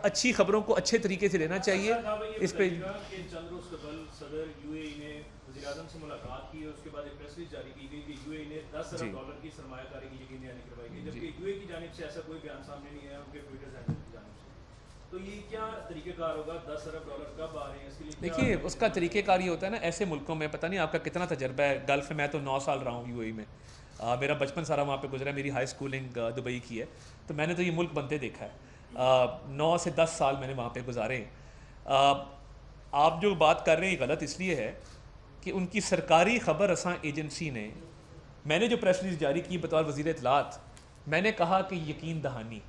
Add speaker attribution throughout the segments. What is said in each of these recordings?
Speaker 1: अच्छी खबरों को अच्छे तरीके से लेना चाहिए। इस पे
Speaker 2: चंद रोज कबल सदर यूएई ने वज़ीर-ए-आज़म से मुलाकात की और उसके बाद एक प्रेस रिलीज जारी की गई कि यूएई ने 10 अरब डॉलर की सरमायाकारी की यकीनी करवाई गई, जबकि यूएई की जानिब से ऐसा कोई बयान सामने नहीं आया उनके ट्विटर हैंडल की जानिब से। तो ये क्या तरीक़ेकार होगा? 10 अरब डॉलर कब आ रहे हैं, इसके लिए
Speaker 1: देखिए उसका तरीक़ेकार ये होता है ना, ऐसे मुल्कों में, पता नहीं आपका कितना तजर्बा है गल्फ़ में, मैं तो 9 साल रहा हूँ यूएई में, मेरा बचपन सारा वहाँ पे गुजरा है, मेरी हाई स्कूलिंग दुबई की है, तो मैंने तो ये मुल्क बनते देखा है। 9 से 10 साल मैंने वहाँ पे गुजारे हैं। आप जो बात कर रहे हैं गलत इसलिए है कि उनकी सरकारी ख़बर रसां एजेंसी ने, मैंने जो प्रेस रिलीज जारी की बतौर वज़ीर इत्तलात, मैंने कहा कि यकीन दहानी।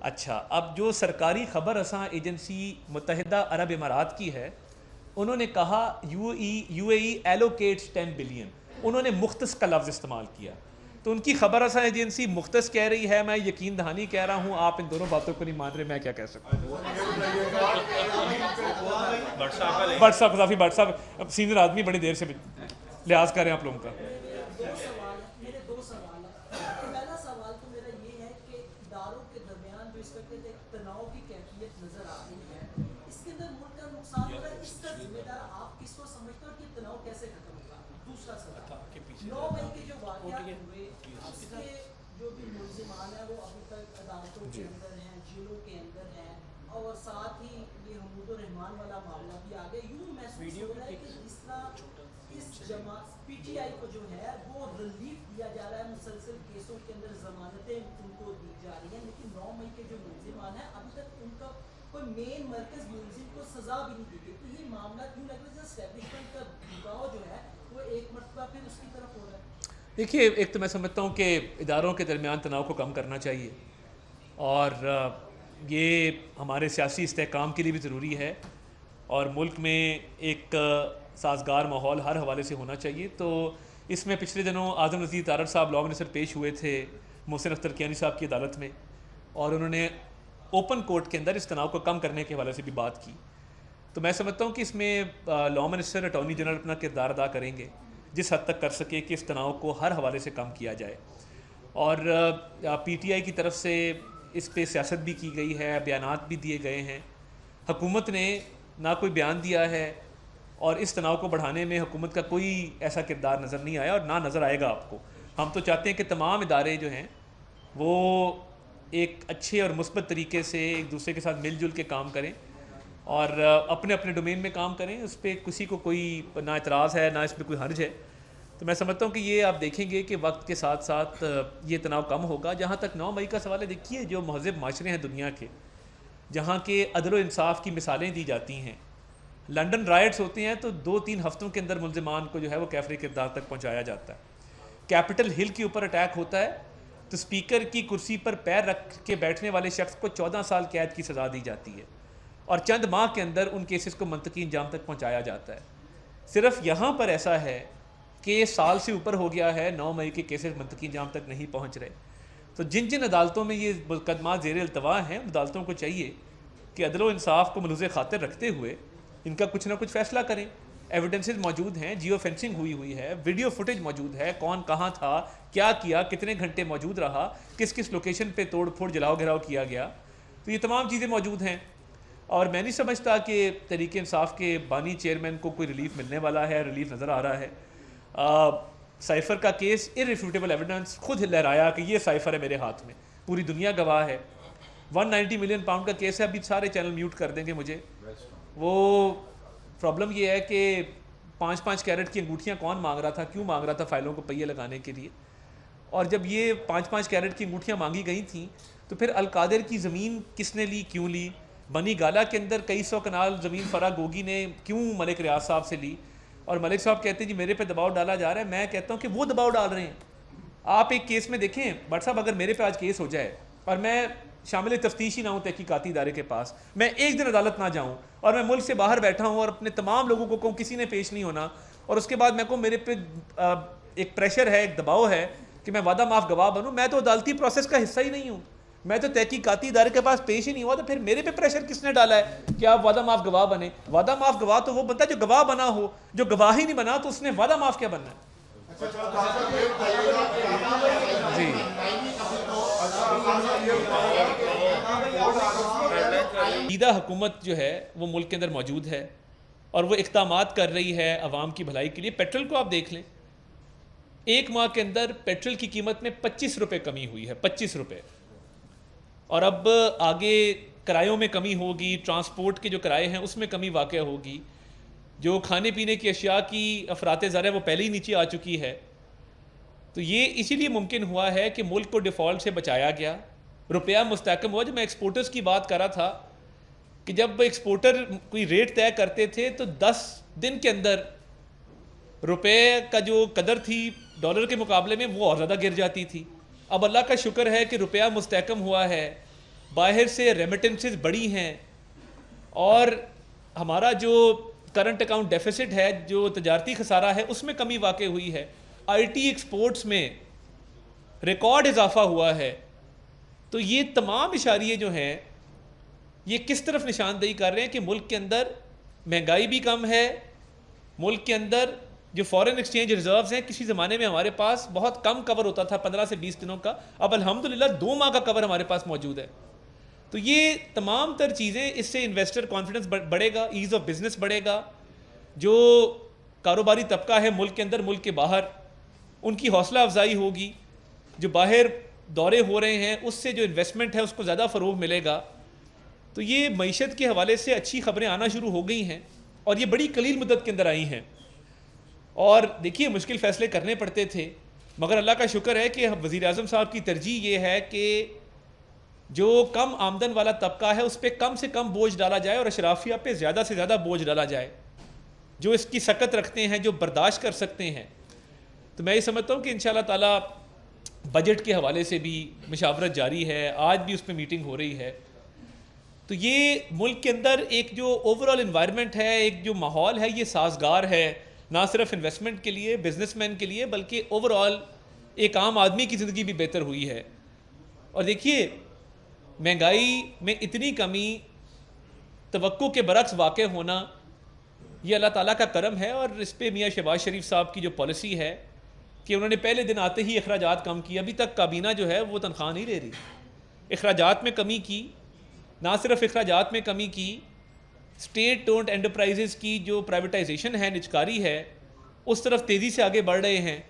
Speaker 1: अच्छा, अब जो सरकारी ख़बर रसां एजेंसी मुत्तहिदा अरब इमारात की है, उन्होंने कहा यूएई एलोकेट्स 10 बिलियन, उन्होंने मुख्तस का लफ्ज़ इस्तेमाल किया। तो उनकी खबर रसां एजेंसी मुख्तस कह रही है, मैं यकीन दहानी कह रहा हूँ, आप इन दोनों बातों को नहीं मान रहे, मैं क्या कह सकता हूँ। भट्ट साहब, काफ़ी भट्ट साहब सीनियर आदमी, बड़ी देर से लिहाज कर रहे हैं आप लोगों का।
Speaker 3: मेरे दो सवाल है। पहला सवाल तो मेरा ये है कि इदारों के दरमियान जो इस वक्त एक तनाव की कैफियत नजर आ रही है, इसके अंदर मुल्क का नुकसान हो रहा है, इसका जिम्मेदार आप किसको समझते हो कि तनाव कैसे खत्म होगा? दूसरा सवाल, 9 मई के जो वाक़यात हुए, इसके जो भी मुलजिमान है वो अभी तक अदालतों के अंदर हैं, जेलों के अंदर हैं, और साथ ही ये हमूदुर रहमान वाला मामला भी आ गया। यूँ महसूस हो रहा है कि जिस तरह इस जमात पीटीआई को जो है वो रिलीफ दिया जा रहा है, मुसलसल केसों के अंदर जमानतें उनको दी जा रही हैं, लेकिन 9 मई के जो मुलजिमान है अभी तक उनका कोई मेन मरकज मुलजिम को सजा भी नहीं दी गई। तो ये मामला क्यों लग रहा है एस्टेब्लिशमेंट का झुकाव जो है वो एक मरतबा फिर उसकी तरफ हो रहा है?
Speaker 1: देखिए, एक तो मैं समझता हूँ कि इदारों के दरमियान तनाव को कम करना चाहिए, और ये हमारे सियासी इस्तेहकाम के लिए भी ज़रूरी है, और मुल्क में एक साजगार माहौल हर हवाले से होना चाहिए। तो इसमें पिछले दिनों आज़म नज़ीर तारड़ साहब लॉ मिनिस्टर पेश हुए थे मोहसिन अख्तर कियानी साहब की अदालत में, और उन्होंने ओपन कोर्ट के अंदर इस तनाव को कम करने के हवाले से भी बात की। तो मैं समझता हूँ कि इसमें लॉ मिनिस्टर, अटॉर्नी जनरल अपना किरदार अदा करेंगे जिस हद तक कर सके कि इस तनाव को हर हवाले से कम किया जाए। और पीटीआई की तरफ से इस पे सियासत भी की गई है, बयानात भी दिए गए हैं। हुकूमत ने ना कोई बयान दिया है, और इस तनाव को बढ़ाने में हुकूमत का कोई ऐसा किरदार नज़र नहीं आया, और ना नज़र आएगा आपको। हम तो चाहते हैं कि तमाम इदारे जो हैं वो एक अच्छे और मुस्बत तरीके से एक दूसरे के साथ मिलजुल के काम करें, और अपने अपने डोमेन में काम करें। उस पर किसी को कोई ना एतराज़ है, ना इस पर कोई हर्ज है। तो मैं समझता हूँ कि ये आप देखेंगे कि वक्त के साथ साथ ये तनाव कम होगा। जहाँ तक 9 मई का सवाल है, देखिए जो महज़ब माशरे हैं दुनिया के, जहाँ के अदल व इंसाफ की मिसालें दी जाती हैं, लंदन राइट्स होते हैं तो 2-3 हफ्तों के अंदर मुलजिमान को जो है वो कैफरे किरदार तक पहुँचाया जाता है। कैपिटल हिल के ऊपर अटैक होता है तो स्पीकर की कुर्सी पर पैर रख के बैठने वाले शख्स को 14 साल कैद की सज़ा दी जाती है, और चंद माह के अंदर उन केसेस को मंतकी इंजाम तक पहुँचाया जाता है। सिर्फ यहाँ पर ऐसा है कि साल से ऊपर हो गया है, 9 मई के केसेस मंतकी इंजाम तक नहीं पहुँच रहे। तो जिन जिन अदालतों में ये मुकदमा ज़ेर अल्तवा हैं, अदालतों को चाहिए कि अदल व इंसाफ को मलूज़ खातिर रखते हुए इनका कुछ ना कुछ फ़ैसला करें। एविडेंसेस मौजूद हैं, जियो फेंसिंग हुई है, वीडियो फुटेज मौजूद है, कौन कहाँ था, क्या किया, कितने घंटे मौजूद रहा, किस किस लोकेशन पे तोड़ फोड़ जलाओ घिराव किया गया, तो ये तमाम चीज़ें मौजूद हैं। और मैं नहीं समझता कि तहरीक इंसाफ के बानी चेयरमैन को कोई रिलीफ मिलने वाला है, रिलीफ नज़र आ रहा है। साइफ़र का केस इररिफ्यूटेबल एविडेंस खुद लहराया कि ये साइफ़र है मेरे हाथ में, पूरी दुनिया गवाह है। 190 मिलियन पाउंड का केस है, अभी सारे चैनल म्यूट कर देंगे मुझे। वो प्रॉब्लम ये है कि 5-5 कैरेट की अंगूठियाँ कौन मांग रहा था, क्यों मांग रहा था, फाइलों को पहिए लगाने के लिए। और जब ये 5-5 कैरेट की अंगूठियाँ मांगी गई थी तो फिर अलकादिर की ज़मीन किसने ली, क्यों ली, बनी गाला के अंदर कई सौ कनाल ज़मीन फरा गोगी ने क्यों मलिक रियाज साहब से ली। और मलिक साहब कहते हैं जी मेरे पे दबाव डाला जा रहा है। मैं कहता हूँ कि वो दबाव डाल रहे हैं। आप एक केस में देखें भट्ट साहब, अगर मेरे पे आज केस हो जाए और मैं शामिल तफ्तीश ही ना हूँ तहकीकाती इदारे के पास, मैं एक दिन अदालत ना जाऊँ और मैं मुल्क से बाहर बैठा हूँ और अपने तमाम लोगों को कहूँ किसी ने पेश नहीं होना, और उसके बाद मैं कहूँ मेरे पे एक प्रेशर है, एक दबाव है कि मैं वादा माफ़ गवाह बनूँ, मैं तो अदालती प्रोसेस का हिस्सा ही नहीं हूँ, मैं तो तहकीकाती इदारे के पास पेश ही नहीं हुआ, तो फिर मेरे पे प्रेशर किसने डाला है कि आप वादा माफ़ गवाह बने। वादा माफ़ गवाह तो वो बनता है जो गवाह बना हो, जो गवाह ही नहीं बना तो उसने वादा माफ़ क्या बनना है। जी ईदा हुकूमत जो है वो मुल्क के अंदर मौजूद है और वो इक़दामात कर रही है आवाम की भलाई के लिए। पेट्रोल को आप देख लें, एक माह के अंदर पेट्रोल की कीमत में 25 रुपये कमी हुई है, 25 रुपये। और अब आगे किरायों में कमी होगी, ट्रांसपोर्ट के जो किराए हैं उसमें कमी वाक़या होगी, जो खाने पीने की अशिया की अफरात ज़र है वो पहले ही नीचे आ चुकी है। तो ये इसीलिए मुमकिन हुआ है कि मुल्क को डिफ़ॉल्ट से बचाया गया, रुपया मुस्तहकम हुआ। जब मैं एक्सपोर्टर्स की बात कर रहा था कि जब एक्सपोर्टर कोई रेट तय करते थे तो 10 दिन के अंदर रुपए का जो कदर थी डॉलर के मुकाबले में वो और ज़्यादा गिर जाती थी। अब अल्लाह का शुक्र है कि रुपया मुस्तहकम हुआ है, बाहर से रेमिटेंसेस बढ़ी हैं और हमारा जो करंट अकाउंट डेफिसिट है, जो तजारती खसारा है, उसमें कमी वाक़ई हुई है। IT एक्सपोर्ट्स में रिकॉर्ड इजाफा हुआ है। तो ये तमाम इशारे जो हैं ये किस तरफ निशानदेही कर रहे हैं कि मुल्क के अंदर महंगाई भी कम है, मुल्क के अंदर जो फॉरेन एक्सचेंज रिजर्व्स हैं, किसी ज़माने में हमारे पास बहुत कम कवर होता था 15 से 20 दिनों का, अब अल्हम्दुलिल्लाह 2 माह का कवर हमारे पास मौजूद है। तो ये तमाम तर चीज़ें, इससे इन्वेस्टर कॉन्फिडेंस बढ़ेगा, ईज़ ऑफ बिजनेस बढ़ेगा, जो कारोबारी तबका है मुल्क के अंदर मुल्क के बाहर उनकी हौसला अफजाई होगी, जो बाहर दौरे हो रहे हैं उससे जो इन्वेस्टमेंट है उसको ज़्यादा फ़रोग मिलेगा। तो ये मईशत के हवाले से अच्छी खबरें आना शुरू हो गई हैं और ये बड़ी कलील मुद्दत के अंदर आई हैं। और देखिए मुश्किल फ़ैसले करने पड़ते थे, मगर अल्लाह का शुक्र है कि वज़ीर आज़म साहब की तरजीह ये है कि जो कम आमदन वाला तबका है उस पर कम से कम बोझ डाला जाए और अशराफिया पे ज़्यादा से ज़्यादा बोझ डाला जाए, जो इसकी सकत रखते हैं, जो बर्दाश्त कर सकते हैं। तो मैं ये समझता हूँ कि इंशाअल्लाह ताला बजट के हवाले से भी मशावरत जारी है, आज भी उस पर मीटिंग हो रही है। तो ये मुल्क के अंदर एक जो ओवरऑल इन्वायरमेंट है, एक जो माहौल है, ये साजगार है, ना सिर्फ इन्वेस्टमेंट के लिए, बिजनेसमैन के लिए, बल्कि ओवरऑल एक आम आदमी की ज़िंदगी भी बेहतर हुई है। और देखिए महंगाई में इतनी कमी तवक्को के बरक्स वाक़ होना, ये अल्लाह ताला का करम है। और इस पर मियाँ शहबाज शरीफ साहब की जो पॉलिसी है कि उन्होंने पहले दिन आते ही अखराजात कम किए, अभी तक काबीना जो है वो तनख्वाह नहीं ले रही, अखराजात में कमी की, ना सिर्फ अखराजात में कमी की, स्टेट ओन्ड एंटरप्राइजेस की जो प्राइवेटाइजेशन है, निजकारी है, उस तरफ तेज़ी से आगे बढ़ रहे हैं।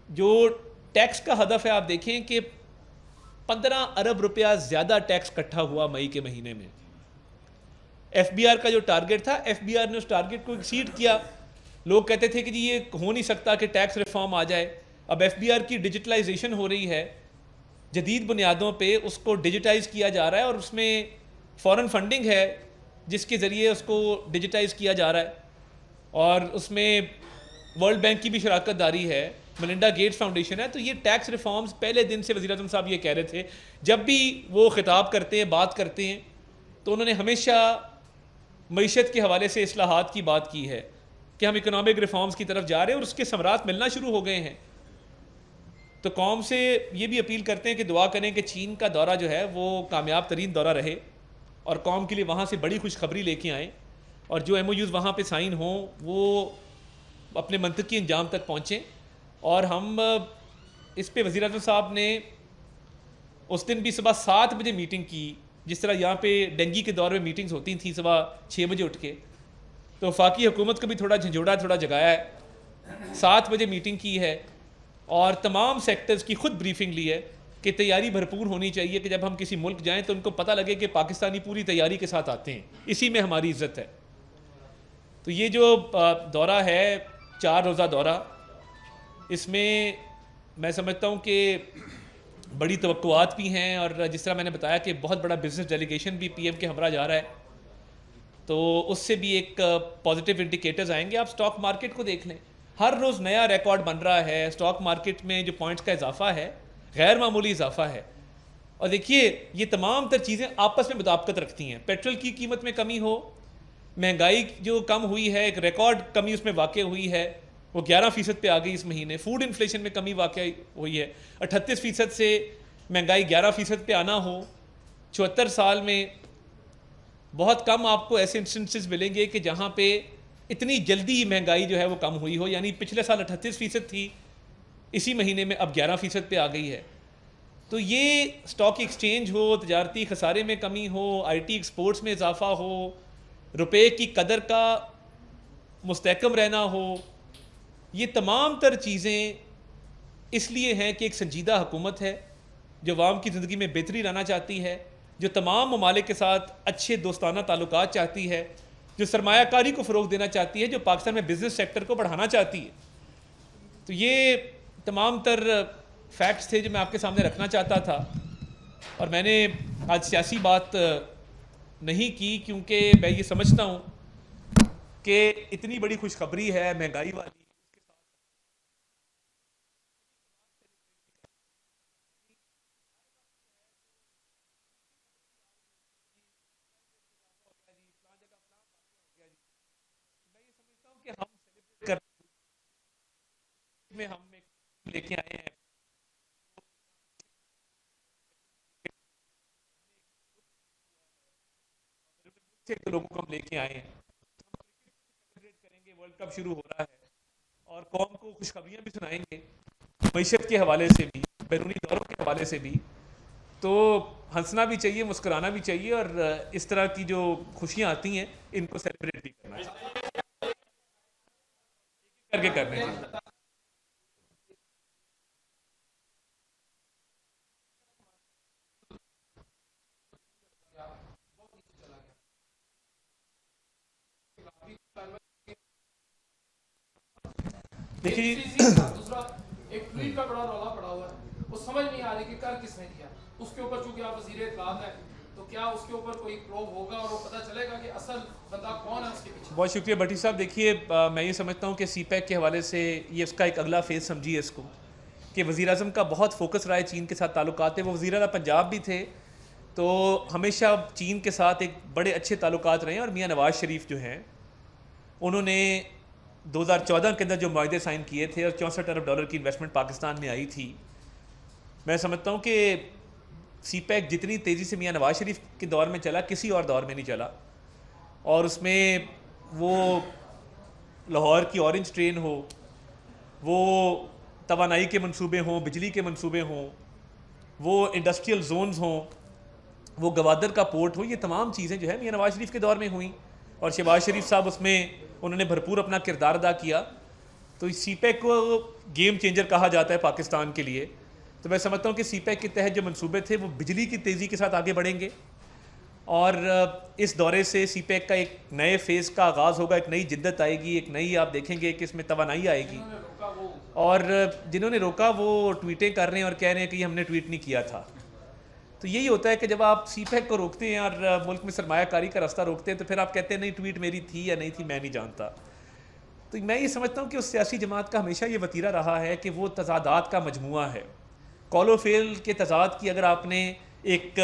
Speaker 1: जो टैक्स का हदफ है, आप देखें कि 15 अरब रुपया ज़्यादा टैक्स इकट्ठा हुआ मई के महीने में। FBR का जो टारगेट था, FBR ने उस टारगेट को एक्सीड किया। लोग कहते थे कि जी ये हो नहीं सकता कि टैक्स रिफॉर्म आ जाए। अब FBR की डिजिटलाइजेशन हो रही है, जदीद बुनियादों पे उसको डिजिटाइज किया जा रहा है और उसमें फ़ॉरेन फंडिंग है जिसके ज़रिए उसको डिजिटाइज किया जा रहा है और उसमें वर्ल्ड बैंक की भी शराकतदारी है, मेलिंडा गेट्स फाउंडेशन है। तो ये टैक्स रिफॉर्म्स पहले दिन से वज़ीर आज़म साहब ये कह रहे थे, जब भी वो खिताब करते हैं, बात करते हैं, तो उन्होंने हमेशा मईशत के हवाले से इस्लाहात की बात की है कि हम इकोनॉमिक रिफॉर्म्स की तरफ जा रहे हैं और उसके समरात मिलना शुरू हो गए हैं। तो कौम से ये भी अपील करते हैं कि दुआ करें कि चीन का दौरा जो है वो कामयाब तरीन दौरा रहे और कौम के लिए वहाँ से बड़ी खुशखबरी लेके आएँ और जो MOUs वहाँ पे साइन हों वो अपने मंतकी अंजाम तक पहुँचें। और हम इस पे वज़ीर आज़म साहब ने उस दिन भी सुबह 7 बजे मीटिंग की, जिस तरह यहाँ पे डेंगी के दौर में मीटिंग्स होती थी सुबह 6 बजे उठ के, तो वफाकी हुकूमत को भी थोड़ा झंझोड़ा, थोड़ा जगाया है। 7 बजे मीटिंग की है और तमाम सेक्टर्स की खुद ब्रीफिंग ली है कि तैयारी भरपूर होनी चाहिए कि जब हम किसी मुल्क जाएं तो उनको पता लगे कि पाकिस्तानी पूरी तैयारी के साथ आते हैं, इसी में हमारी इज़्ज़त है। तो ये जो दौरा है 4 रोज़ा दौरा, इसमें मैं समझता हूँ कि बड़ी तवक्कुआत भी हैं और जिस तरह मैंने बताया कि बहुत बड़ा बिजनेस डेलीगेशन भी PM के हमरा जा रहा है, तो उससे भी एक पॉजिटिव इंडिकेटर्स आएंगे। आप स्टॉक मार्केट को देख लें, हर रोज़ नया रिकॉर्ड बन रहा है। स्टॉक मार्केट में जो पॉइंट्स का इजाफा है गैर मामूली इजाफा है। और देखिए ये तमाम तर चीज़ें आपस में मुताबिकत रखती हैं। पेट्रोल की कीमत में कमी हो, महंगाई जो कम हुई है, एक रिकॉर्ड कमी उसमें वाक़ हुई है, वो 11% पे आ गई इस महीने। फूड इन्फ्लेशन में कमी वाक़ हुई है, 38% से महंगाई 11% पे आना हो 74 साल में। बहुत कम आपको ऐसे इंस्टेंसेस मिलेंगे कि जहाँ पे इतनी जल्दी महंगाई जो है वो कम हुई हो, यानी पिछले साल 38% थी, इसी महीने में अब 11% पे आ गई है। तो ये स्टॉक एक्सचेंज हो, तजारती खसारे में कमी हो, आईटी एक्सपोर्ट्स में इजाफा हो, रुपए की कदर का मुस्तहकम रहना हो, ये तमाम तर चीज़ें इसलिए हैं कि एक संजीदा हुकूमत है जो अवाम की ज़िंदगी में बेहतरी लाना चाहती है, जो तमाम ममालिक के साथ अच्छे दोस्ताना ताल्लुकात चाहती है, जो सरमायाकारी को फ़रोग़ देना चाहती है, जो पाकिस्तान में बिज़नेस सेक्टर को बढ़ाना चाहती है। तो ये तमाम तर फैक्ट्स थे जो मैं आपके सामने रखना चाहता था। और मैंने आज सियासी बात नहीं की क्योंकि मैं ये समझता हूँ कि इतनी बड़ी खुशखबरी है महंगाई वाली, कि हम सेलिब्रेट कर में हम एक लेके आए हैं, तो लोगों को हम लेके आए हैं, सेलिब्रेट करेंगे। वर्ल्ड कप शुरू हो रहा है और कौम को खुशखबरियां भी सुनाएंगे मईशत के हवाले से भी, बैरूनी दौरों के हवाले से भी। तो हंसना भी चाहिए, मुस्कुराना भी चाहिए, और इस तरह की जो खुशियां आती हैं इनको सेलिब्रेट भी करना चाहिए, करके करने चाहिए। देखिए
Speaker 4: दूसरा एक ट्वीट का बड़ा रौला पड़ा हुआ है, वो समझ नहीं आ रही कि कर किसने किया। उसके ऊपर चूंकि आप वज़ीर इत्तलात हैं तो क्या उसके ऊपर कोई प्रोब होगा और वो पता चलेगा कि असल बंदा कौन है उसके पीछे?
Speaker 1: बहुत शुक्रिया भट्टी साहब। देखिए मैं ये समझता हूँ कि सीपैक के हवाले से ये उसका एक अगला फेज़ समझिए इसको, कि वज़ीर आज़म का बहुत फोकस रहा है चीन के साथ ताल्लुकात है। वो वज़ीर आला पंजाब भी थे, तो हमेशा चीन के साथ एक बड़े अच्छे ताल्लुकात रहे हैं। और मियाँ नवाज़ शरीफ जो हैं उन्होंने 2014 के अंदर जो मुआहदे साइन किए थे और $64 अरब की इन्वेस्टमेंट पाकिस्तान में आई थी, मैं समझता हूँ कि सीपैक जितनी तेज़ी से मियाँ नवाज़ शरीफ के दौर में चला, किसी और दौर में नहीं चला। और उसमें वो लाहौर की ऑरेंज ट्रेन हो, वो तवानाई के मंसूबे हों, बिजली के मंसूबे हों, वो इंडस्ट्रियल जोन्स हों, वो गवादर का पोर्ट हो, ये तमाम चीज़ें जो है मियाँ नवाज़ शरीफ के दौर में हुई और शहबाज शरीफ साहब उसमें उन्होंने भरपूर अपना किरदार अदा किया। तो सीपैक को गेम चेंजर कहा जाता है पाकिस्तान के लिए। तो मैं समझता हूँ कि सीपैक के तहत जो मंसूबे थे वो बिजली की तेज़ी के साथ आगे बढ़ेंगे और इस दौरे से सीपैक का एक नए फेज़ का आगाज़ होगा, एक नई जिद्दत आएगी, एक नई आप देखेंगे कि इसमें तवानाई आएगी। और जिन्होंने रोका वो ट्वीटें कर रहे हैं और कह रहे हैं कि हमने ट्वीट नहीं किया था। तो यही होता है कि जब आप सीपैक को रोकते हैं और मुल्क में सरमायाकारी का रास्ता रोकते हैं तो फिर आप कहते हैं नहीं ट्वीट मेरी थी या नहीं थी मैं नहीं जानता। तो मैं ये समझता हूँ कि उस सियासी जमात का हमेशा ये वतीरा रहा है कि वो तजादात का मजमुआ है। कॉलो फेल के तजाद की अगर आपने एक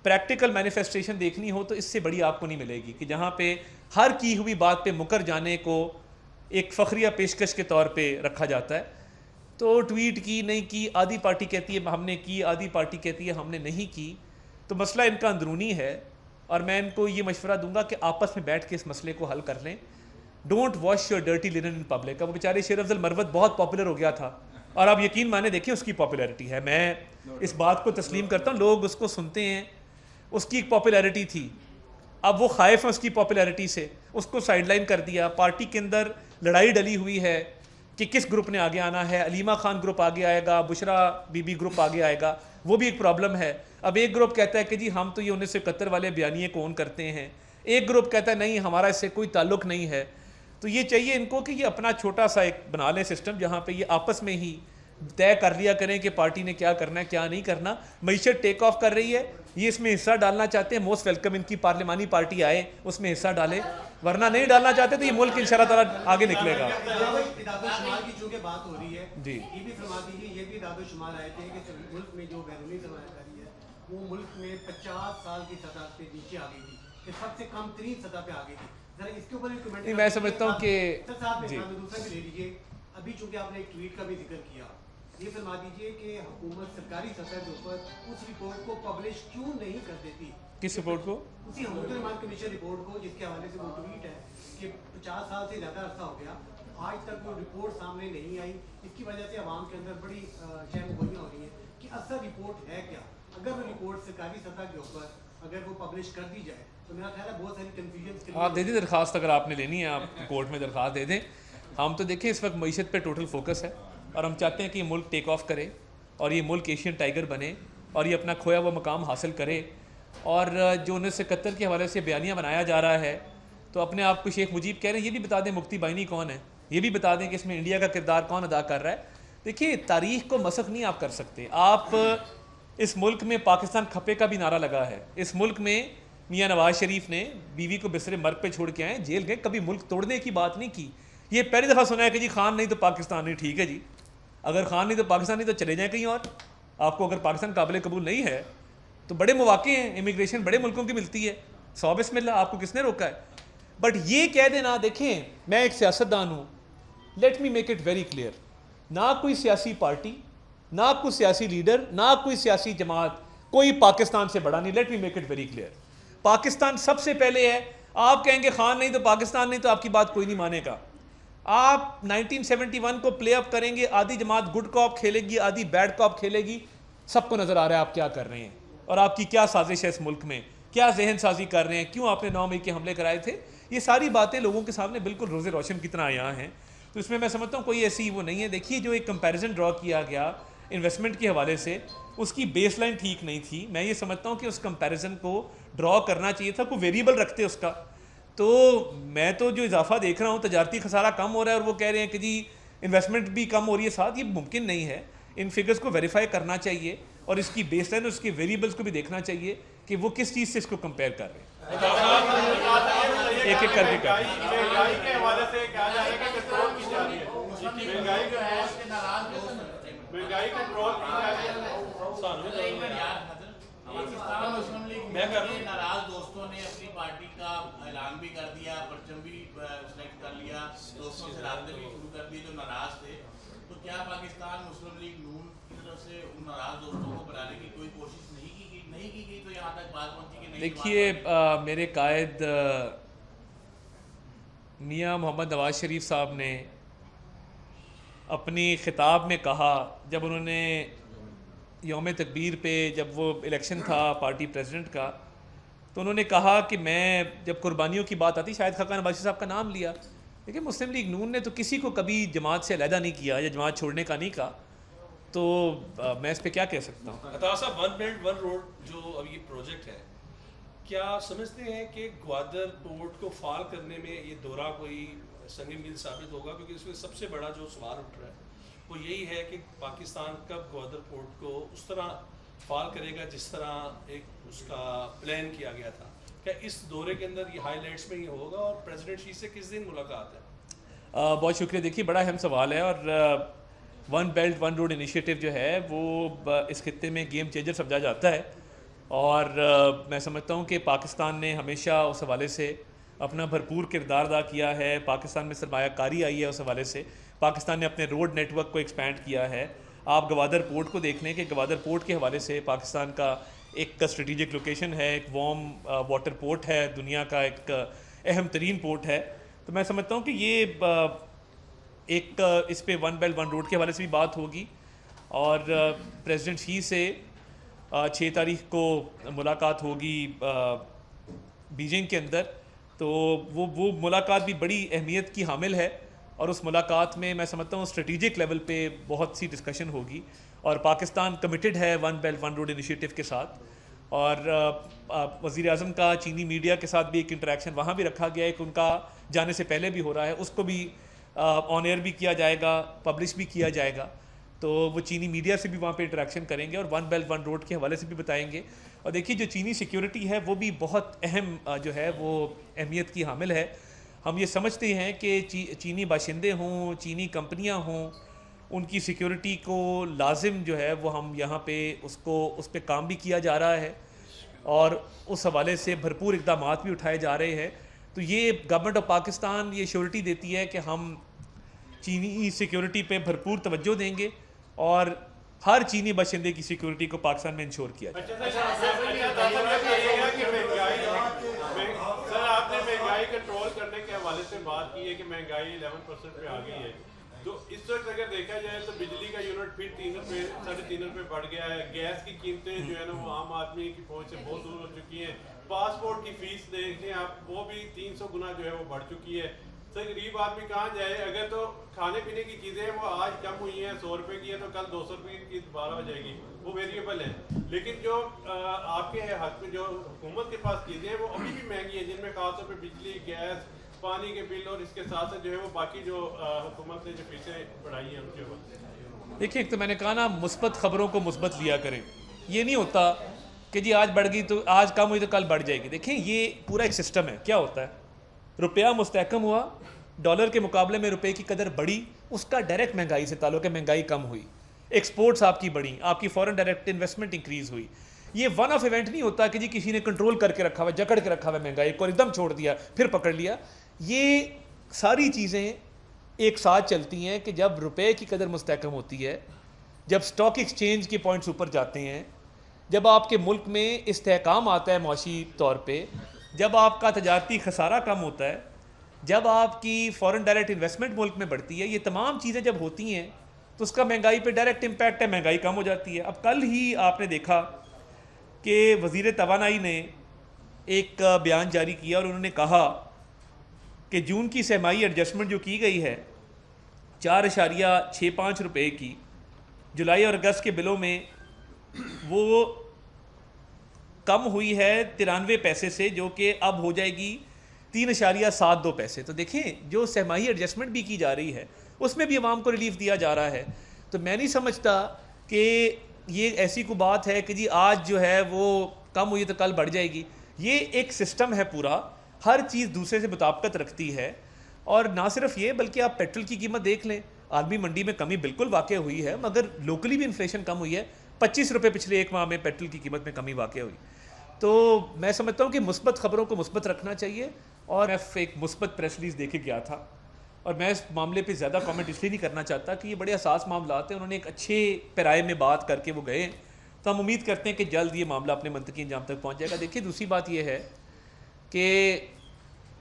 Speaker 1: प्रैक्टिकल मैनिफेस्टेशन देखनी हो तो इससे बड़ी आपको नहीं मिलेगी, कि जहाँ पे हर की हुई बात पे मुकर जाने को एक फ़खरिया पेशकश के तौर पे रखा जाता है। तो ट्वीट की नहीं की, आधी पार्टी कहती है हमने की, आधी पार्टी कहती है हमने नहीं की। तो मसला इनका अंदरूनी है और मैं इनको ये मशवरा दूंगा कि आपस में बैठ के इस मसले को हल कर लें। Don't wash your dirty linen in public. अब बेचारे शेर अफजल मरवत बहुत पॉपुलर हो गया था और आप यकीन माने देखिए उसकी पॉपुलैरिटी है, मैं इस बात को तस्लीम करता हूँ, लोग उसको सुनते हैं, उसकी एक पॉपुलैरिटी थी। अब वो खाइफ है उसकी पॉपुलैरिटी से, उसको साइडलाइन कर दिया। पार्टी के अंदर लड़ाई डली हुई है कि किस ग्रुप ने आगे आना है। अलीमा खान ग्रुप आगे आएगा, बुशरा बीबी ग्रुप आगे आएगा, वो भी एक प्रॉब्लम है। अब एक ग्रुप कहता है कि जी हम तो ये 1971 वाले बयानिए को ओन करते हैं, एक ग्रुप कहता है नहीं हमारा इससे कोई ताल्लुक नहीं है। तो ये चाहिए इनको कि ये अपना छोटा सा एक बना लें सिस्टम जहाँ पे ये आपस में ही तय कर लिया करें कि पार्टी ने क्या करना है क्या नहीं करना। मईशत टेक ऑफ कर रही है, ये इसमें हिस्सा डालना चाहते हैं, मोस्ट वेलकम इनकी पार्लिमानी पार्टी आए उसमें हिस्सा डाले, वरना नहीं डालना चाहते तो ये मुल्क इंशाअल्लाह ताला आगे निकलेगा।
Speaker 5: की चूंकि बात हो रही है
Speaker 1: जी,
Speaker 5: ये भी फरमा दीजिए, ये भी दादोशुमार आए थे कि मुल्क में जो बैरूनी सरमायाकारी है वो मुल्क में 50 साल की सतह पे नीचे आ गई थी, कि सबसे कम तरीन सतह पे आ गई थी। जरा इसके ऊपर एक कमेंट।
Speaker 1: मैं समझता हूँ कि
Speaker 5: दूसरा भी ले लीजिए। अभी चूंकि आपने एक ट्वीट का भी जिक्र किया, ये फरमा दीजिए कि हुकूमत सरकारी सतह के ऊपर उस रिपोर्ट को पब्लिश क्यों नहीं कर देती?
Speaker 1: किस रिपोर्ट को?
Speaker 5: उसी हुकूमत कमीशन रिपोर्ट को, जिसके हवाले से वो ट्वीट है कि 50 साल से ज़्यादा अरसा हो गया, आज तक वो रिपोर्ट सामने नहीं आई। इसकी वजह से आवाम के अंदर बड़ी शहमगोइयाँ हो रही हैं। कि असल रिपोर्ट है क्या। अगर वो रिपोर्ट सरकारी सतह के ऊपर अगर वो पब्लिश कर दी जाए तो मेरा ख्याल है बहुत सारी कन्फ्यूजन।
Speaker 1: आप दे दी दरख्वास्त, अगर आपने लेनी है आप कोर्ट में दरख्वास्त दे दें। हम तो देखें इस वक्त मईशत पे टोटल फोकस है और हम चाहते हैं कि ये मुल्क टेक ऑफ करे और ये मुल्क एशियन टाइगर बने और ये अपना खोया हुआ मकाम हासिल करे। और जो 1971 के हवाले से बयानिया बनाया जा रहा है तो अपने आप को शेख मुजीब कह रहे हैं, ये भी बता दें मुफ्ती बाइनी कौन है, ये भी बता दें कि इसमें इंडिया का किरदार कौन अदा कर रहा है। देखिए तारीख़ को मसख नहीं आप कर सकते। आप इस मुल्क में पाकिस्तान खपे का भी नारा लगा है। इस मुल्क में मियाँ नवाज शरीफ ने बीवी को बिस्तरे मर्ग पे छोड़ के आए, जेल गए, कभी मुल्क तोड़ने की बात नहीं की। ये पहली दफ़ा सुना है कि जी खान नहीं तो पाकिस्तान नहीं। ठीक है जी, अगर खान नहीं तो पाकिस्तान नहीं तो चले जाएँ कहीं और। आपको अगर पाकिस्तान काबिल कबूल नहीं है तो बड़े मौके हैं, इमिग्रेशन बड़े मुल्कों की मिलती है, 100 बिस्मिल्लाह, आपको किसने रोका है। बट ये कह देना, देखें मैं एक सियासतदान हूँ, let me make it very clear, ना कोई सियासी पार्टी, ना कोई सियासी लीडर, ना कोई सियासी जमात, कोई पाकिस्तान से बड़ा नहीं। Let me make it very clear, Pakistan सबसे पहले है। आप कहेंगे खान नहीं तो पाकिस्तान नहीं, तो आपकी बात कोई नहीं मानेगा। आप 1971 को प्ले अप करेंगे, आधी जमात गुड कॉप खेलेगी, आधी बैड कॉप खेलेगी। सबको नज़र आ रहा है आप क्या कर रहे हैं और आपकी क्या साजिश है इस मुल्क में, क्या जहन साजी कर रहे हैं, क्यों आपने 9 मई के हमले कराए थे। ये सारी बातें लोगों के सामने बिल्कुल रोज़े रोशन की तरह यहाँ हैं। तो इसमें मैं समझता हूँ कोई ऐसी वो नहीं है। देखिए जो एक कंपैरिजन ड्रॉ किया गया इन्वेस्टमेंट के हवाले से, उसकी बेसलाइन ठीक नहीं थी। मैं ये समझता हूँ कि उस कंपैरिजन को ड्रॉ करना चाहिए था, कोई वेरिएबल रखते उसका। तो मैं तो जो इजाफा देख रहा हूँ, तजारती खसारा कम हो रहा है और वो कह रहे हैं कि जी इन्वेस्टमेंट भी कम हो रही है साथ, ये मुमकिन नहीं है। इन फिगर्स को वेरीफाई करना चाहिए और इसकी बेसलाइन और उसके वेरिएबल्स को भी देखना चाहिए कि वो किस चीज़ से इसको कंपेयर कर रहे हैं। एक एक करके कर
Speaker 6: महंगाई के हवाले से कहा जा रहा है कि कंट्रोल की जा रही है, महंगाई कंट्रोल की जा रही है।
Speaker 7: मुस्लिम लीग के नाराज दोस्तों ने अपनी पार्टी का ऐलान भी कर दिया, परचम भी सिलेक्ट कर लिया, दोस्तों से रास्ते भी शुरू कर दिए जो नाराज थे। तो क्या पाकिस्तान मुस्लिम लीग नून की तरफ से उन नाराज दोस्तों को बनाने की कोई कोशिश नहीं की गई तो यहाँ तक बात पहुंची कि नहीं?
Speaker 1: देखिए मेरे कायद मियाँ मोहम्मद नवाज शरीफ साहब ने अपनी खिताब में कहा, जब उन्होंने यौम तकबीर पे जब वो इलेक्शन था पार्टी प्रेसिडेंट का, तो उन्होंने कहा कि मैं जब कुर्बानियों की बात आती, शायद खाकान नवाज साहब का नाम लिया। देखिए मुस्लिम लीग नून ने तो किसी को कभी जमात से अलहदा नहीं किया या जमात छोड़ने का नहीं कहा, तो मैं इस पर क्या कह सकता हूँ।
Speaker 8: अता साहब, वन बेल्ट वन रोड जो अब ये प्रोजेक्ट है, क्या समझते हैं कि ग्वादर पोर्ट को फाल करने में ये दौरा कोई संग मील साबित होगा? क्योंकि इसमें सबसे बड़ा जो सवाल उठ रहा है वो यही है कि पाकिस्तान कब ग्वादर पोर्ट को उस तरह फाल करेगा जिस तरह एक उसका प्लान किया गया था। क्या इस दौरे के अंदर ये हाईलाइट्स में ये होगा और प्रेसिडेंट शी से किस दिन मुलाकात है?
Speaker 1: बहुत शुक्रिया। देखिए बड़ा अहम सवाल है और one belt one road initiative जो है वो इस खित्ते में गेम चेंजर समझा जाता है और मैं समझता हूँ कि पाकिस्तान ने हमेशा उस हवाले से अपना भरपूर किरदार अदा किया है। पाकिस्तान में सरमायाकारी आई है, उस हवाले से पाकिस्तान ने अपने रोड नेटवर्क को एक्सपैंड किया है। आप गवादर पोर्ट को देख लें कि गवादर पोर्ट के हवाले से पाकिस्तान का एक स्ट्रेटिजिक लोकेशन है, एक वार्म वाटर पोर्ट है, दुनिया का एक अहम तरीन पोर्ट है। तो मैं समझता हूँ कि ये एक इस पे वन बेल्ट वन रोड के हवाले से भी बात होगी और प्रेसिडेंट शी से 6 तारीख को मुलाकात होगी बीजिंग के अंदर। तो वो मुलाकात भी बड़ी अहमियत की हामिल है और उस मुलाकात में मैं समझता हूँ स्ट्रेटिजिक लेवल पे बहुत सी डिस्कशन होगी और पाकिस्तान कमिटेड है one belt one road initiative के साथ। और वज़ीर आज़म का चीनी मीडिया के साथ भी एक इंटरेक्शन वहाँ भी रखा गया है, एक उनका जाने से पहले भी हो रहा है, उसको भी ऑन एयर भी किया जाएगा, पब्लिश भी किया जाएगा। तो वो चीनी मीडिया से भी वहाँ पे इंटरेक्शन करेंगे और वन बेल्ट वन रोड के हवाले से भी बताएंगे। और देखिए जो चीनी सिक्योरिटी है वो भी बहुत अहम जो है वो अहमियत की हामिल है। हम ये समझते हैं कि चीनी बाशिंदे हों, चीनी कंपनियां हों, उनकी सिक्योरिटी को लाजिम जो है वो हम यहाँ पे उस पर काम भी किया जा रहा है और उस हवाले से भरपूर इक़दाम भी उठाए जा रहे हैं। तो ये गवर्नमेंट ऑफ पाकिस्तान ये श्योरिटी देती है कि हम चीनी सिक्योरिटी पे भरपूर तवज्जो देंगे और हर चीनी बाशिंदे की सिक्योरिटी को पाकिस्तान में इंश्योर किया जाए।
Speaker 6: सर आपने महंगाई कंट्रोल करने के हवाले से बात की है कि महंगाई 11% पे आ गई है, तो इस वक्त अगर देखा जाए तो बिजली का यूनिट फिर 3 रुपये 3.5 रुपये बढ़ गया है। गैस की कीमतें जो है ना वो आम आदमी की पहुंच से बहुत दूर हो चुकी हैं। पासपोर्ट की फीस देखें आप, वो भी 300 गुना जो है वो बढ़ चुकी है। तो गरीब आदमी कहाँ जाए? अगर तो खाने पीने की चीज़ें वो आज कम हुई हैं, 100 रुपये की है तो कल 200 रुपये की दोबारा हो जाएगी, वो वेरिएबल है। लेकिन जो आपके हक में जो हुकूमत के पास चीज़ें हैं वो अभी भी महंगी हैं, जिनमें खासतौर पर बिजली, गैस, पानी के बिल और इसके साथ साथ जो है वो बाकी जो हुकूमत ने जो फीसें बढ़ाई हैं उनके ऊपर।
Speaker 1: देखिए, एक तो मैंने कहा ना, मुस्बत खबरों को मुस्बत लिया करें। ये नहीं होता कि जी आज बढ़ गई तो आज कम हुई तो कल बढ़ जाएगी। देखिए, ये पूरा एक सिस्टम है। क्या होता है, रुपया मुस्तहकम हुआ, डॉलर के मुकाबले में रुपए की कदर बढ़ी, उसका डायरेक्ट महंगाई से ताल्लुक है, महंगाई कम हुई, एक्सपोर्ट्स आपकी बढ़ी, आपकी फॉरेन डायरेक्ट इन्वेस्टमेंट इंक्रीज हुई। ये वन ऑफ इवेंट नहीं होता कि जी किसी ने कंट्रोल करके रखा हुआ, जकड़ के रखा हुआ महंगाई को, एकदम छोड़ दिया फिर पकड़ लिया। ये सारी चीज़ें एक साथ चलती हैं कि जब रुपए की कदर मुस्तहकम होती है, जब स्टॉक एक्सचेंज के पॉइंट्स ऊपर जाते हैं, जब आपके मुल्क में इस्तेहकाम आता है मौशी तौर पे, जब आपका तजारती खसारा कम होता है, जब आपकी फॉरेन डायरेक्ट इन्वेस्टमेंट मुल्क में बढ़ती है, ये तमाम चीज़ें जब होती हैं तो उसका महंगाई पे डायरेक्ट इम्पैक्ट है, महंगाई कम हो जाती है। अब कल ही आपने देखा कि वज़ीर तवानाई ने एक बयान जारी किया और उन्होंने कहा कि जून की सहमाई एडजस्टमेंट जो की गई है 4.65 रुपये की, जुलाई और अगस्त के बिलों में वो कम हुई है 93 पैसे से, जो कि अब हो जाएगी 3.72 पैसे। तो देखें, जो सहमाही एडजस्टमेंट भी की जा रही है उसमें भी आवाम को रिलीफ दिया जा रहा है। तो मैं नहीं समझता कि ये ऐसी कोई बात है कि जी आज जो है वो कम हुई तो कल बढ़ जाएगी। ये एक सिस्टम है पूरा, हर चीज़ दूसरे से मुताबिकत रखती है। और ना सिर्फ ये, बल्कि आप पेट्रोल की कीमत देख लें, आलमी मंडी में कमी बिल्कुल वाक़ हुई है, मगर लोकली भी इन्फ्लेशन कम हुई है। 25 रुपये पिछले एक माह में पेट्रोल की कीमत में कमी वाक़ हुई। तो मैं समझता हूँ कि मुस्बत खबरों को मुस्बत रखना चाहिए। और मैं एक मुस्बत प्रेस रिलीज़ दे के गया था और मैं इस मामले पे ज़्यादा कमेंट इसलिए नहीं करना चाहता कि ये बड़े हसास मामला थे। उन्होंने एक अच्छे पैराए में बात करके वो गए, तो हम उम्मीद करते हैं कि जल्द ये मामला अपने मंतकी अंजाम तक पहुँच जाएगा। देखिए, दूसरी बात ये है कि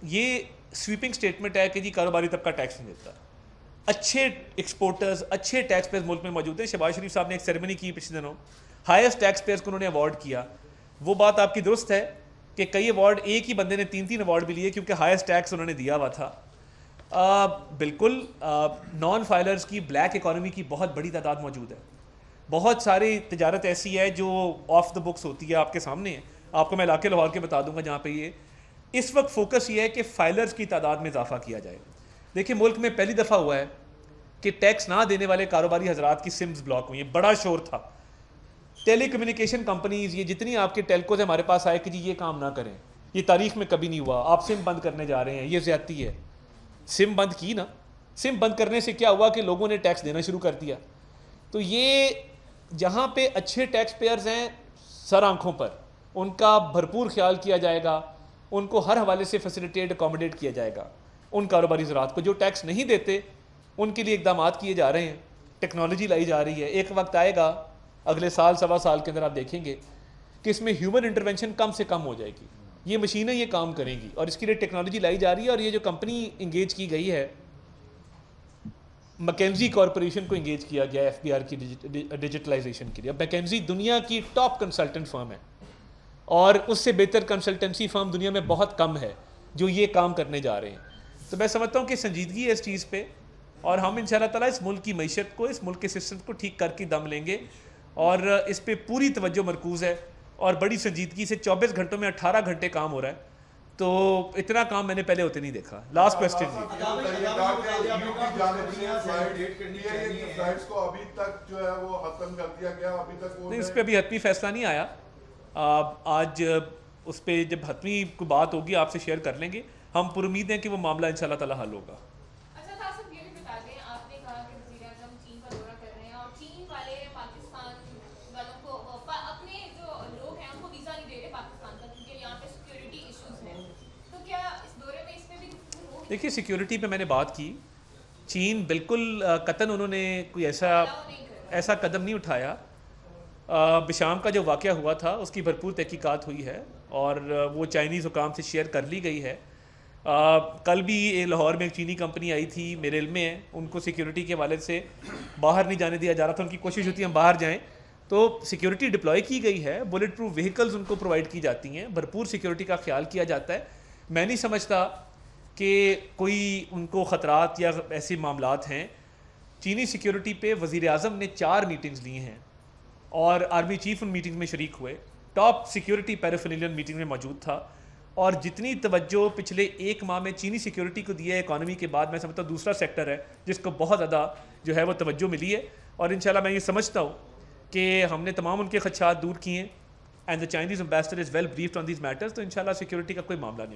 Speaker 1: ये स्वीपिंग स्टेटमेंट है कि जी कारोबारी तबका टैक्स नहीं देता। अच्छे एक्सपोर्टर्स, अच्छे टैक्स पेयर्स मुल्क में मौजूद हैं। शहबाज शरीफ साहब ने एक सेरेमनी की पिछले दिनों, हाईएस्ट टैक्स पेयर्स को उन्होंने अवार्ड किया। वो बात आपकी दुरुस्त है कि कई अवार्ड, एक ही बंदे ने 3-3 अवार्ड भी लिए क्योंकि हाईएस्ट टैक्स उन्होंने दिया हुआ था। बिल्कुल नॉन फाइलर्स की, ब्लैक इकॉनमी की बहुत बड़ी तादाद मौजूद है। बहुत सारी तजारत ऐसी है जो ऑफ द बुक्स होती है, आपके सामने है। आपको मैं इलाके लाहौर के बता दूंगा जहाँ पे ये इस वक्त फोकस ये है कि फाइलर्स की तादाद में इजाफा किया जाए। देखिए, मुल्क में पहली दफ़ा हुआ है कि टैक्स ना देने वाले कारोबारी हजरात की सिम्स ब्लॉक हुई है। बड़ा शोर था। टेली कम्युनिकेशन कंपनीज, ये जितनी आपके टेलकोज हमारे पास आए कि जी ये काम ना करें, ये तारीख में कभी नहीं हुआ, आप सिम बंद करने जा रहे हैं, ये ज़्यादती है। सिम बंद की ना, सिम बंद करने से क्या हुआ कि लोगों ने टैक्स देना शुरू कर दिया। तो ये जहाँ पे अच्छे टैक्स पेयर्स हैं सर आंखों पर, उनका भरपूर ख्याल किया जाएगा, उनको हर हवाले से फैसिलिटेट अकोमोडेट किया जाएगा। उन कारोबारी ज़रात को जो टैक्स नहीं देते उनके लिए इक़दाम किए जा रहे हैं, टेक्नोलॉजी लाई जा रही है। एक वक्त आएगा अगले साल सवा साल के अंदर आप देखेंगे कि इसमें ह्यूमन इंटरवेंशन कम से कम हो जाएगी, ये मशीनें ये काम करेंगी और इसके लिए टेक्नोलॉजी लाई जा रही है। और ये जो कंपनी इंगेज की गई है, मैकेंजी कॉरपोरेशन को इंगेज किया गया है FBR की डिजिटलाइजेशन के लिए। मैकेंजी दुनिया की टॉप कंसल्टेंट फर्म है और उससे बेहतर कंसल्टेंसी फर्म दुनिया में बहुत कम है जो ये काम करने जा रहे हैं। तो मैं समझता हूँ कि संजीदगी है इस चीज़ पे और हम इंशाअल्लाह ताला इस मुल्क की मईशत को, इस मुल्क के सिस्टम को ठीक करके दम लेंगे और इस पे पूरी तवज्जो मरकूज़ है और बड़ी संजीदगी से 24 घंटों में 18 घंटे काम हो रहा है। तो इतना काम मैंने पहले होते नहीं देखा। लास्ट क्वेश्चन जी। नहीं, उस पर अभी हतमी फैसला नहीं आया। आज उस पर जब हतमी कोई बात होगी आपसे शेयर कर लेंगे। हम पूरी उम्मीद हैं कि वो मामला इंशाअल्लाह ताला हल होगा। देखिए, सिक्योरिटी पे मैंने बात की। चीन बिल्कुल कतन उन्होंने कोई ऐसा कदम नहीं उठाया। बिशाम का जो वाक़या हुआ था उसकी भरपूर तहकीकात हुई है और वो चाइनीज़ हुकाम से शेयर कर ली गई है। कल भी लाहौर में एक चीनी कंपनी आई थी, मेरे इल्म में है, उनको सिक्योरिटी के हवाले से बाहर नहीं जाने दिया जा रहा था। उनकी कोशिश होती है हम बाहर जाएं, तो सिक्योरिटी डिप्लॉय की गई है, बुलेट प्रूफ व्हीकल्स उनको प्रोवाइड की जाती हैं, भरपूर सिक्योरिटी का ख्याल किया जाता है। मैं नहीं समझता कि कोई उनको ख़तरात या ऐसे मामलात हैं। चीनी सिक्योरिटी पे वज़ीर आज़म ने 4 मीटिंग्स ली हैं और आर्मी चीफ उन मीटिंग्स में शरीक हुए, टॉप सिक्योरिटी पैराफिलियन मीटिंग में मौजूद था। और जितनी तवज्जो पिछले 1 माह में चीनी सिक्योरिटी को दी है इकॉनमी के बाद, मैं समझता हूँ दूसरा सेक्टर है जिसको बहुत ज़्यादा जो है वो तवज्जो मिली है। और इंशाल्लाह मैं ये समझता हूँ कि हमने तमाम उनके खदशात दूर किए हैं and the Chinese ambassador is well briefed on these matters, तो इंशाल्लाह सिक्योरिटी का कोई मामला नहीं होगा।